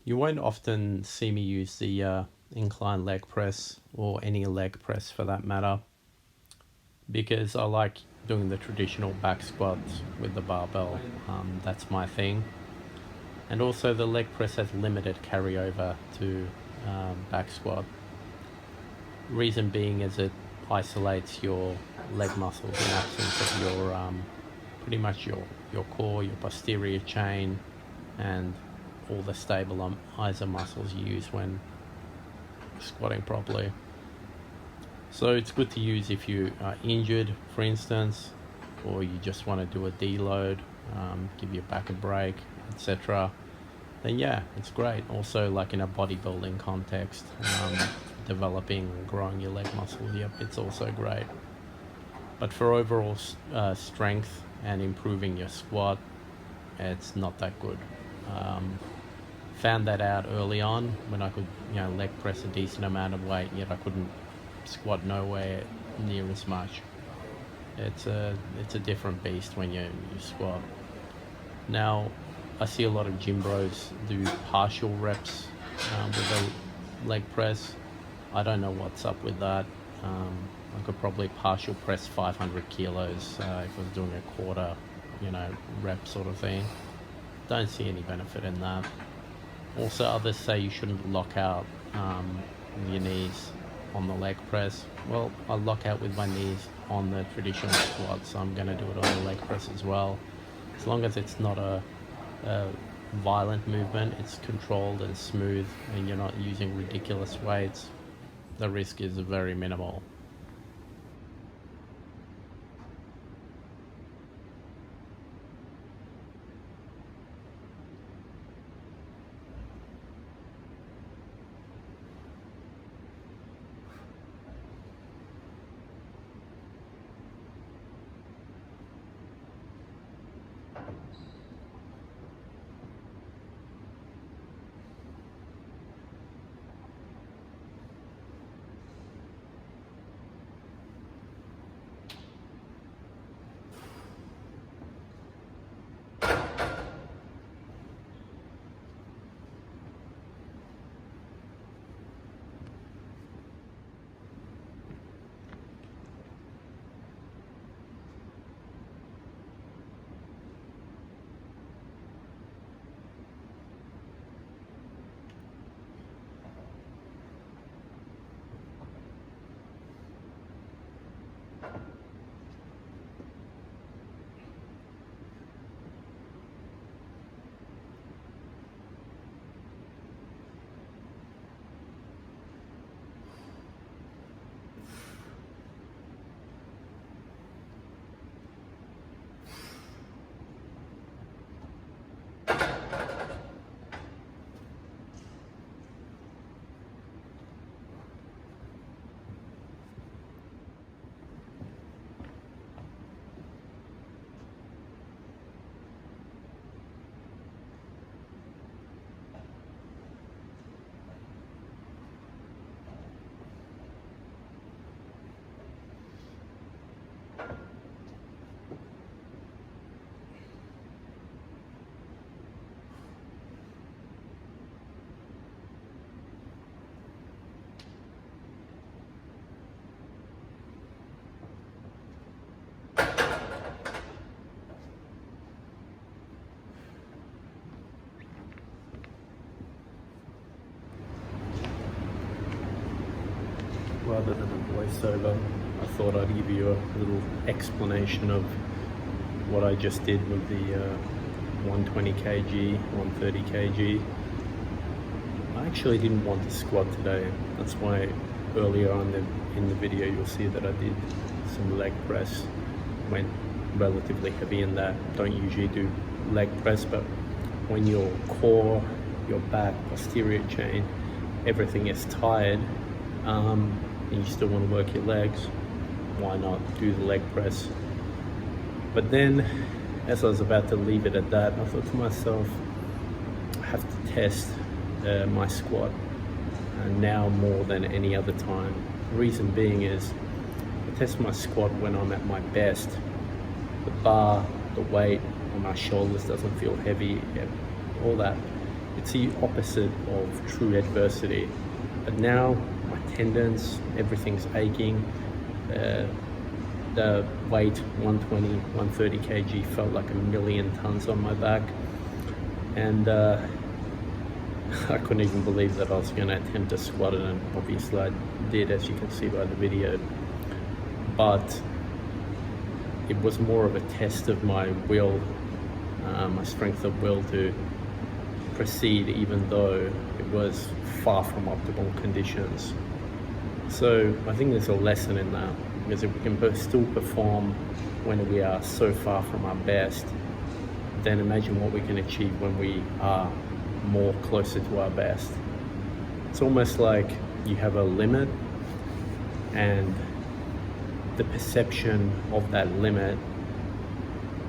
You won't often see me use the incline leg press or any leg press for that matter, because I like doing the traditional back squats with the barbell. That's my thing. And also the leg press has limited carryover to back squat. Reason being is it isolates your leg muscles in absence of your pretty much your core, your posterior chain, and all the stabilizer muscles you use when squatting properly. So it's good to use if you are injured, for instance, or you just want to do a deload, give your back a break, etc. Then yeah, it's great. Also, like in a bodybuilding context, developing and growing your leg muscles, yep, it's also great. But for overall strength and improving your squat, it's not that good. Found that out early on when I could, leg press a decent amount of weight, yet I couldn't squat nowhere near as much. It's a different beast when you squat. Now, I see a lot of gym bros do partial reps with the leg press. I don't know what's up with that. I could probably partial press 500 kilos if I was doing a quarter, rep sort of thing. Don't see any benefit in that. Also, others say you shouldn't lock out your knees on the leg press. Well, I lock out with my knees on the traditional squat, so I'm going to do it on the leg press as well. As long as it's not a violent movement, it's controlled and smooth, and you're not using ridiculous weights, the risk is very minimal. Rather than a voiceover, I thought I'd give you a little explanation of what I just did with the 120 kg, 130 kg. I actually didn't want to squat today. That's why earlier on in the video you'll see that I did some leg press. Went relatively heavy in that. Don't usually do leg press, but when your core, your back, posterior chain, everything is tired, and you still want to work your legs, why not do the leg press? But then, as I was about to leave it at that, I thought to myself, I have to test my squat now more than any other time. Reason being is, I test my squat when I'm at my best. The bar, the weight on my shoulders doesn't feel heavy, all that it's the opposite of true adversity. But now my tendons, everything's aching. The weight, 120, 130 kg, felt like a million tons on my back. And I couldn't even believe that I was going to attempt to squat it, and obviously I did, as you can see by the video. But it was more of a test of my will, my strength of will to proceed, even though it was far from optimal conditions. So I think there's a lesson in that, because if we can still perform when we are so far from our best, then imagine what we can achieve when we are more closer to our best. It's almost like you have a limit, and the perception of that limit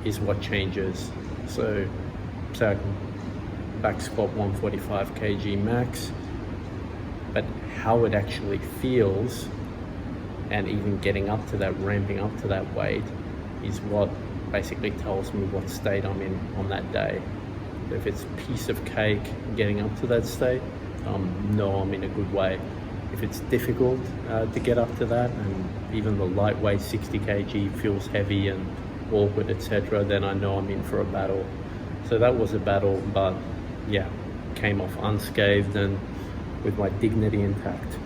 is what changes. So I can back squat 145 kg max, but how it actually feels, and even getting up to that, ramping up to that weight, is what basically tells me what state I'm in on that day. If it's a piece of cake getting up to that state, no, I'm in a good way. If it's difficult to get up to that, and even the lightweight 60 kg feels heavy and awkward, etc., then I know I'm in for a battle. So that was a battle, but yeah, came off unscathed and with my dignity intact.